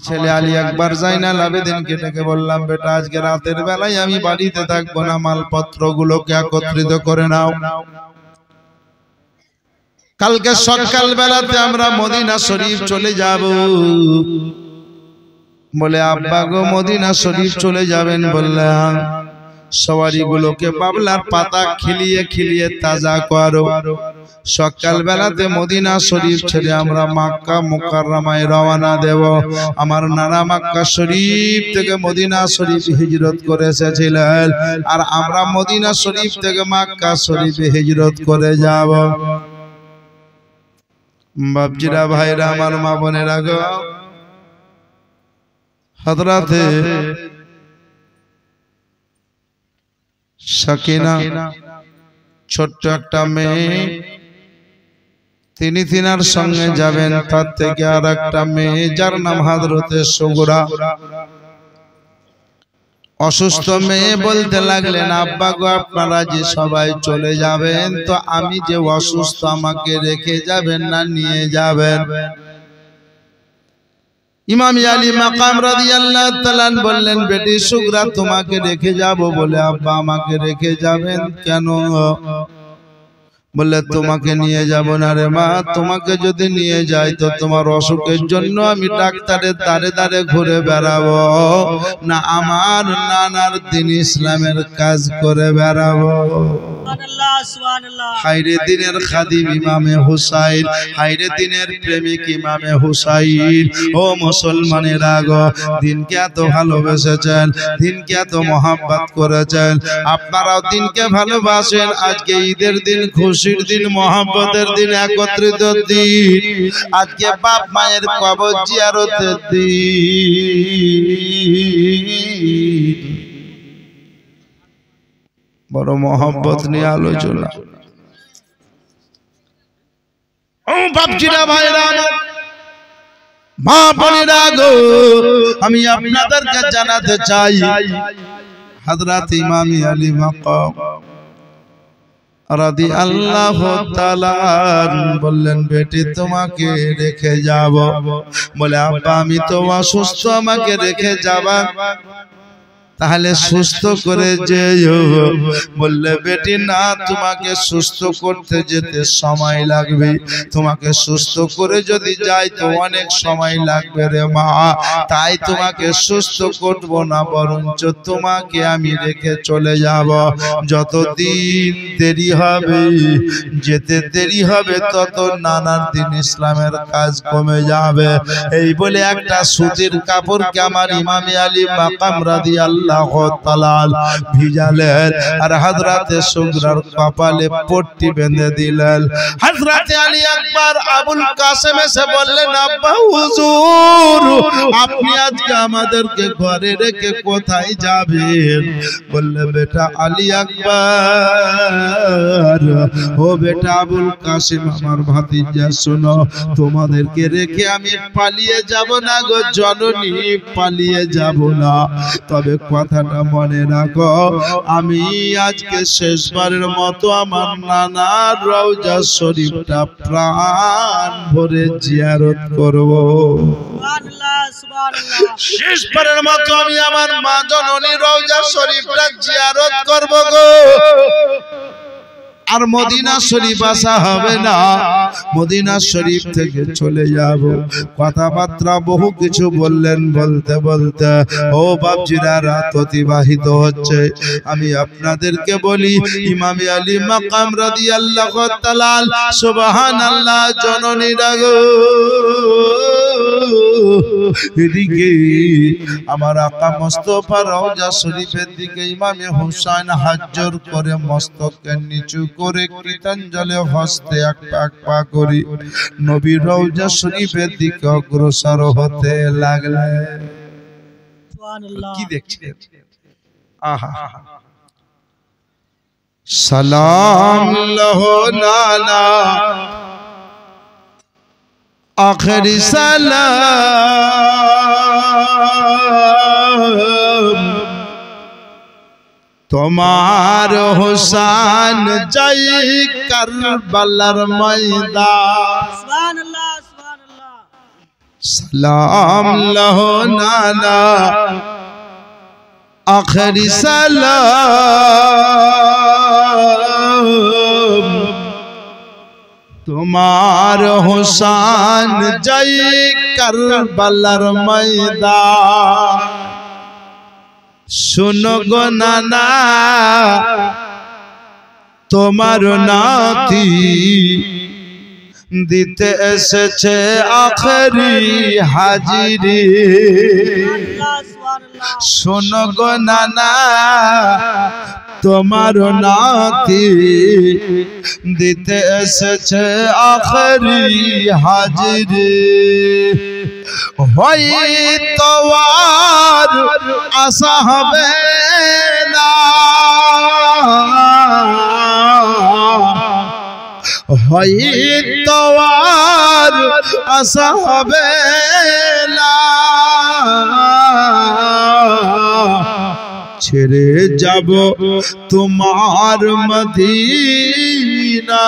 ছেলে আলী আকবর জাইনাল আবেদিনকে ডেকে বললাম, বেটা আজকে রাতের বেলায় আমি বাড়িতে থাকবো না, মালপত্রগুলোকে একত্রিত করে নাও, কালকে সকাল বেলাতে আমরা মদিনা শরীফ চলে যাব। বলে আব্বা গো মদিনা শরীফ চলে যাবেন? বললাম সওয়ারিগুলোকে বাবলার পাতা খিলিয়ে খিলিয়ে তাজা করো, সকাল বেলাতে মদিনা শরীফ ছেড়ে আমরা মক্কা মুকাররমায় রওনা দেব। আমার নানা মক্কা শরীফ থেকে মদিনা শরীফ হিজরত করে এসেছিলেন, আর আমরা মদিনা শরীফ থেকে মক্কা শরীফে হিজরত করে যাব। বাপজিরা, ভাইরা আমার, মা বোনেরা গো, হযরতে সাকিনা ছোট্ট একটা মেয়ে, তিনি তিনার সঙ্গে যাবেন। তার থেকে আর একটা মেয়ে যার নাম হযরতে সুগরা, অসুস্থ মেয়ে, বলতে লাগলেন আব্বা গো আপনারা যে সবাই চলে যাবেন, তো আমি যে অসুস্থ আমাকে রেখে যাবেন না নিয়ে যাবেন? ইমাম আলী মাকাম রাদিয়াল্লাহু তাআলা বললেন, বেটি সুগরা তোমাকে রেখে যাব। বলে আব্বা আমাকে রেখে যাবেন কেন? বললে তোমাকে নিয়ে যাব না রে মা, তোমাকে যদি নিয়ে যাই তো তোমার অসুখের জন্য আমি ডাক্তারের দ্বারে দ্বারে ঘুরে বেড়াবো না, আমার নানার দিন ইসলামের কাজ করে বেড়াবো। হায়রে দিনের খাদিম ইমামে হুসাইন, হায়রে দিনের প্রেমিক ইমামে হুসাইন। ও মুসলমানেরা গো, দিনকে এত ভালোবেসেছেন, দিনকে এত মহব্বত করেছেন, আপনারাও দিনকে ভালোবাসেন। আজকে ঈদের দিন, খুশির দিন, মহব্বতের দিন, একত্রিত দিন, আজকে বাপ মায়ের কবর জিয়ারতের দিন। বড় মহব্বত নিয়ে আলোচনা। ও বাপজিরা, ভাইরা, মা বোনেরা গো, আমি আপনাদেরকে জানাতে চাই, হযরত ইমাম আলী মাকাম রাদিয়াল্লাহু তাআলা বললেন, বেটি তোমাকে রেখে যাব। বলে আব্বা আমি তো অসুস্থ, আমাকে রেখে যাবা? তাহলে সুস্থ করে যেও। বললে বেটি না, তোমাকে সুস্থ করতে যেতে সময় লাগবে, তোমাকে সুস্থ করে যদি যাই তো অনেক সময় লাগবে রে মা, তাই তোমাকে সুস্থ করব না, বরঞ্চ তোমাকে আমি রেখে চলে যাব। যতদিন দেরি হবে, যেতে দেরি হবে, তত নানার দিন ইসলামের কাজ কমে যাবে। এই বলে একটা সুতির কাপড়কে আমার ইমাম আলী মাকাম রাদিয়াল্লাহু তাআলা ভিজালেন, আর হযরতে সুগরার কপালে পট্টি বেঁধে দিলেন। হযরতে আলী আকবর আবুল কাসেম এসে বললেন, আব্বা হুজুর আপনি আজকে আমাদেরকে ঘরে রেখে কোথায় যাবেন? বললে বেটা আলী আকবর, ও বেটা আবুল কাসেম, আমার ভাতিজা, শোনো, তোমাদেরকে রেখে আমি পালিয়ে যাব না গো জননী, পালিয়ে যাব না। তবে কথাটা মনে রাখো, আমি আজকে শেষবারের মতো আমার নানার রওজা শরীফটা প্রাণ ভরে জিয়ারত করব। শেষবারের মতো আমি আমার মা জননী রওজা শরীফটা জিয়ারত করব গো। আর মদিনা শরীফ আসা হবে না, মদিনা শরীফ থেকে চলে যাব। কথাবার্তা বহু কিছু বললেন, বলতে বলতে ও বাপজিরা রাত অতিবাহিত হচ্ছে। আমি আপনাদেরকে বলি, ইমাম আলী মাকাম রাদিয়াল্লাহু তাআলা, সুবহানাল্লাহ, জননীরা গো, এদিকে আমার আকা মুস্তাফা রওজা শরীফের দিকে ইমামে হুসাইন হাজ্জর করে মস্তকের নিচু করে কৃতাঞ্জলি হস্তে এক পা করে নবী রওজা শরীফের দিকে অগ্রসর হতে লাগলেন। সুবহানাল্লাহ, কি দেখছেন? আহা, সালাম লহো নানা, আখেরি সালাম তোমার হোসেন যাই কারবালার ময়দান। সুবহানাল্লাহ, সুবহানাল্লাহ। সালাম লাহো নানা আখরি সালাম তোমার হোসেন জয় কারবালার ময়দান শুনো গো নানা তোমার নাতি দিতে এসেছে আখরি হাজিরি শোনো গো নানা তোমার নাতি দিতে এসেছে আখরি হাজিরি হয়তো আর আশা হবে না হয়তো আর আশা হবে না ছেড়ে যাব তোমার মদিনা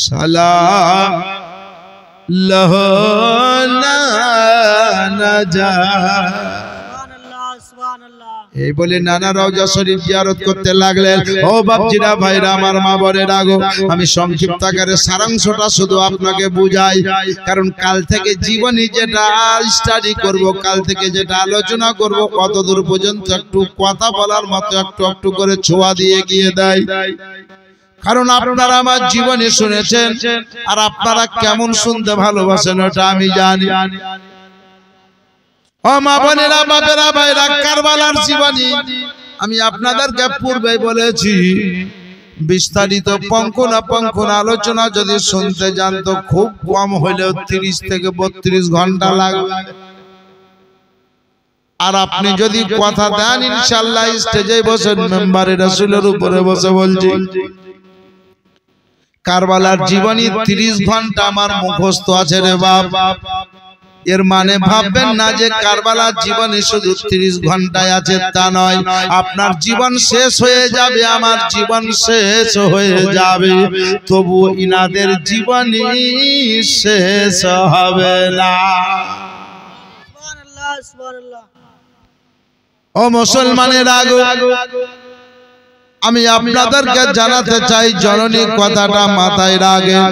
সালাম লাহো নানা জান এই বলে নানা রওজা শরীফ জিয়ারত করতে লাগলেন। ও বাপজিরা ভাইরা আমার মা বোনেরা গো, আমি সংক্ষিপ্ত আকারে সারাংশটা শুধু আপনাকে বুঝাই, কারণ কাল থেকে জীবনী যেটা স্টাডি করব, কাল থেকে যেটা আলোচনা করব, কতদূর পর্যন্ত একটু কথা বলার মতো একটু একটু করে ছোঁয়া দিয়ে গিয়ে দেয়। কারণ আপনারা আমার জীবনে শুনেছেন, আর আপনারা কেমন শুনতে ভালোবাসেন ওটা আমি জানি। ও মা বোনেরা, বাপেরা, ভাইরা, কারবালার জীবনী আমি আপনাদেরকে পূর্বে বলেছি। বিস্তারিত পঙ্খনা আলোচনা যদি শুনতে যান তো খুব কম হলেও 30 থেকে 32 ঘন্টা লাগবে। আর আপনি যদি কথা দেন ইনশাআল্লাহ স্টেজে বসে মেম্বারে রাসূলের উপরে বসে বলছি কারবালার জীবনী 30 ঘন্টা আমার মুখস্থ আছে রে বাপ। এর মানে ভাববেন না যে কারবালার জীবনে শুধু 30 ঘন্টায় আছে, তা নয়। আপনার জীবন শেষ হয়ে যাবে, আমার জীবন শেষ হয়ে যাবে, তবু ইনাদের জীবনী শেষ হবে না। ও মুসলমানের আগো, আমি আপনাদেরকে জানাতে চাই জননী কথাটা মাথায় রাখেন।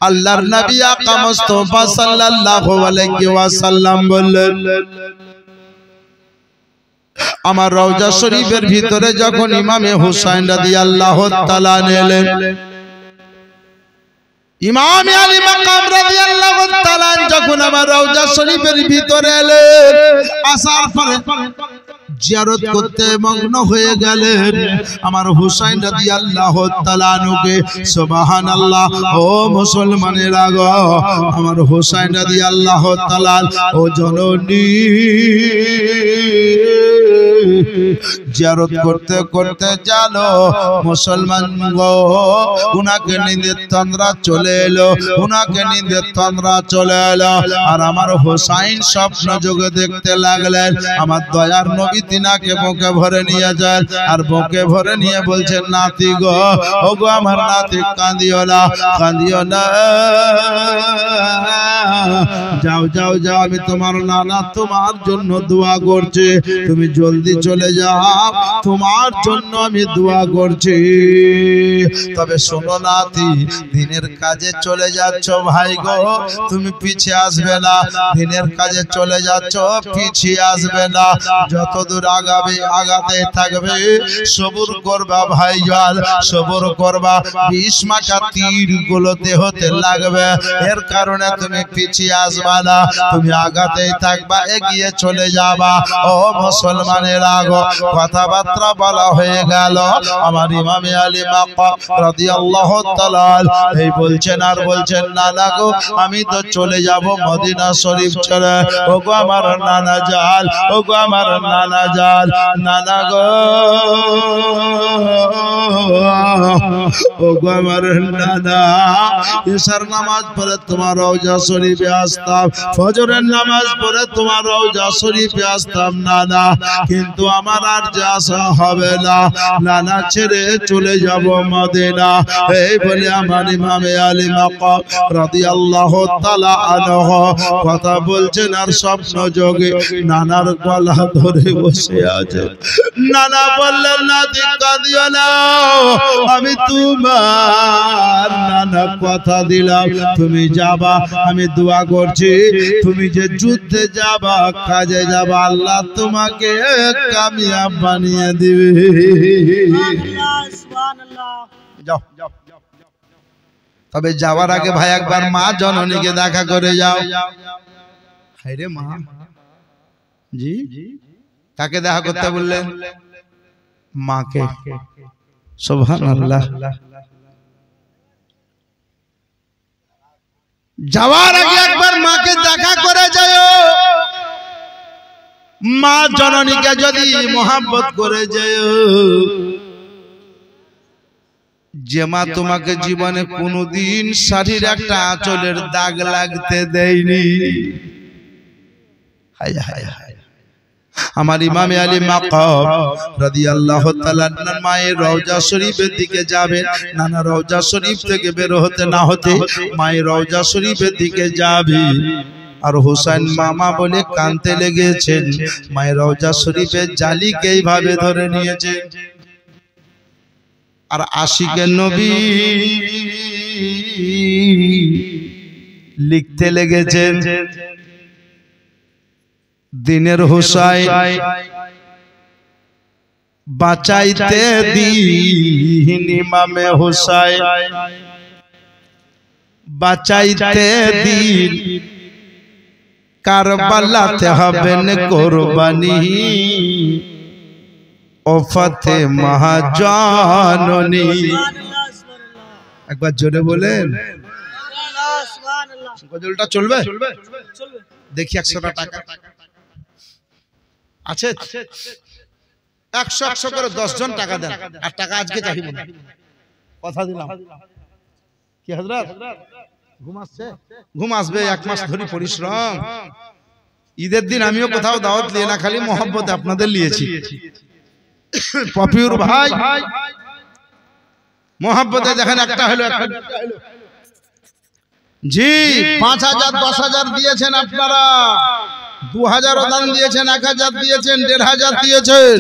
আল্লাহর নবী আকা মুস্তাফা সাল্লাল্লাহু আলাইহি ওয়াসাল্লাম বললেন, আমার রওজা শরীফের ভিতরে যখন ইমামে হুসাইন রাদিয়াল্লাহু তাআলা এলেন, ইমাম আলী মাকাম রাদিয়াল্লাহু তাআলা যখন আমার রওজা শরীফের ভিতরে এলেন, আসার পরে জিয়ারত করতে মগ্ন হয়ে গেলেন আমার হুসাইন রাদিয়াল্লাহু তাআলা আনহুকে। সুবহানাল্লাহ। ও মুসলমানেরা গো, আমার হুসাইন রাদিয়াল্লাহু তাআলা ও জননী জিয়ারত করতে করতে জানো মুসলমান গো, উনাকে নিন্দে তন্দ্রা চলে এলো, উনাকে নিন্দে তন্দ্রা চলে এলো। আর আমার হুসাইন স্বপ্ন যোগে দেখতে লাগলেন আমার দয়ার নবী তিনাকে বুকে ভরে নিয়ে যায়, আর বুকে ভরে নিয়ে বলছেন, নাতি গো, ও গো আমার নাতি, কাঁদিও না, কাঁদিও না, যাও যাও যাও, আমি তোমার নানা তোমার জন্য দোয়া করছি, তুমি জলদি চলে যাও, তোমার জন্য আমি দোয়া করছি। তবে শোনো নাতি, দিনের কাজে চলে যাচ্ছ ভাই গো, তুমি পিছিয়ে আসবে না, দিনের কাজে চলে যাচ্ছ, পিছিয়ে আসবে না, যতদূর আগাবে আগাতে থাকবে, সবুর করবা ভাই জান, সবুর করবা, 20 মাথা তীর গুলোতে হতে লাগবে, এর কারণে তুমি পিছিয়ে আসবা না, তুমি আগাতেই থাকবা, এগিয়ে চলে যাবা। ও মুসলমানের আগো, কথাবার্তা বলা হয়ে গেল। আমার ইমামে আলী মাকাম রাদিয়াল্লাহু তাআলা এই বলছেন আর বলছেন, নানা গো, আমি তো চলে যাব মদিনা শরীফ ছেড়ে, ও গো আমার নানা জাল, ও গো আমার নানা জাল, নানা গো, ও গো আমার নানা, এশার নামাজ পড়ে তোমার রওজা শরীফে আসতাম, ফজরের নামাজ পড়ে তোমার রওজা শরীফে আসতাম নানা, কিন্তু কিন্তু আমার আর যে আসা হবে না, নানা ছেড়ে চলে যাব মদিনা। এই বলে আমার ইমামে আলী মাকাম রাদিয়াল্লাহু তাআলা আনহু কথা বলছেন আর স্বপ্ন যোগে নানার গলা ধরে বসে আছে। নানা বললেন না ধিক্কা দিও না, আমি তোমার নানা কথা দিলাম তুমি যাবা, আমি দোয়া করছি তুমি যে যুদ্ধে যাবা কাজে যাবা আল্লাহ তোমাকে কামিয়াব বানিয়ে দিবে। যাও, তবে যাওয়ার আগে ভাই একবার মা জননীকে দেখা করে যাও। হায়রে মা, জি কাকে দেখা করতে বললেন? মাকে। সুবহানাল্লাহ। যাওয়ার আগে একবার মাকে দেখা করে যাও। মা জননীকে যদি মোহাব্বত করে যাও, যে মা তোমাকে জীবনে কোনোদিন শাড়ির একটা আঁচলের দাগ লাগতে দেয়নি। হায় হায় হায়। আমার ইমামে আলী মাকাম রাদিয়াল্লাহু তাআলা মায়ের রওজা শরীফের দিকে যাবেন। নানা রওজা শরীফ থেকে বের হতে না হতে মায়ের রওজা শরীফের দিকে যাবে, আর হুসাইন মামা বলে কাঁদতে লেগেছেন। মায়ের রওজা শরীফের জালিকে এইভাবে ধরে নিয়েছে, আর আশিকে নবী লিখতে লেগেছেন, দিনের হুসাইন বাঁচাইতে দিন, ইমামে হুসাইন বাঁচাইতে দিন, কারবালাতে হবেন কোরবানি, ও ফাতেমা জাননী। একবার জোরে বলেন গজলটা চলবে? দেখি 100 টাকা আছে, 100 করে 10 জন টাকা দেন, আর টাকা আজকে চাইব না, কথা দিলাম। কি হযরত ঘুম আসছে? ঘুম আসবে, 1 মাস ধরে পরিশ্রম। ঈদের দিন আমিও কোথাও দাওয়াত নিয়ে না, খালি মোহাব্বতে আপনাদের নিয়েছি। পপিউর ভাই মোহাব্বতে দেখেন একটা হলো, একটা জি 5000 10,000 দিয়েছেন আপনারা, 2000 দান দিয়েছেন, 1000 দিয়েছেন, 1500 দিয়েছেন,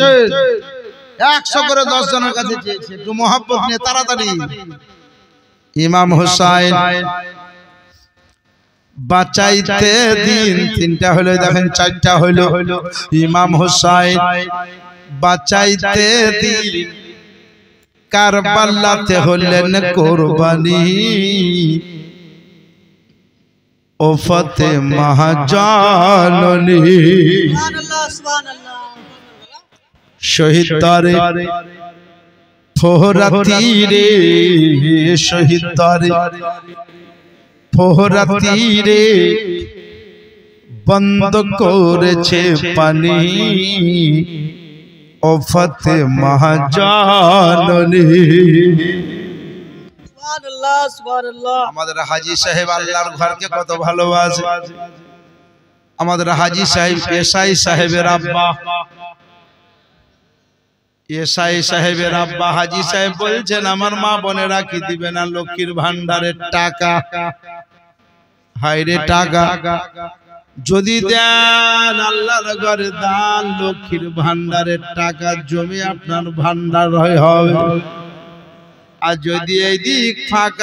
100 করে 10 জনের কাছে চেয়েছে। একটু মোহাব্বত নিয়ে তাড়াতাড়ি। ইমাম হুসাইন বাঁচাইতে দিন, 3টা হলো, দেখেন 4টা হলো। ইমাম হুসাইন বাঁচাইতে দিন, কারবালাতে হলেন কোরবানি, ও ফাতেমা জাননী। সুবহানাল্লাহ সুবহানাল্লাহ। শহীদ তারে ফোহরাতি রে, শহীদ তারে ফোহরাতি রে, বন্ধ করেছে পানি, ও ফাতেমা জাননী। আমাদের হাজী সাহেব আল্লাহর ঘরকে কত ভালোবাসে। আমাদের হাজী সাহেব এসআই সাহেবের আব্বা, এসআই সাহেবের আব্বা হাজী সাহেব বলছেন, আমার মা বোনেরা কি দিবে না লক্ষ্মীর ভান্ডারের টাকা? হায়রে টাকা যদি দেন আল্লাহর ঘরে দান, লক্ষ্মীর ভান্ডারের টাকা জমি আপনার ভান্ডার হবে। আর যদি এই দিক ফাঁকা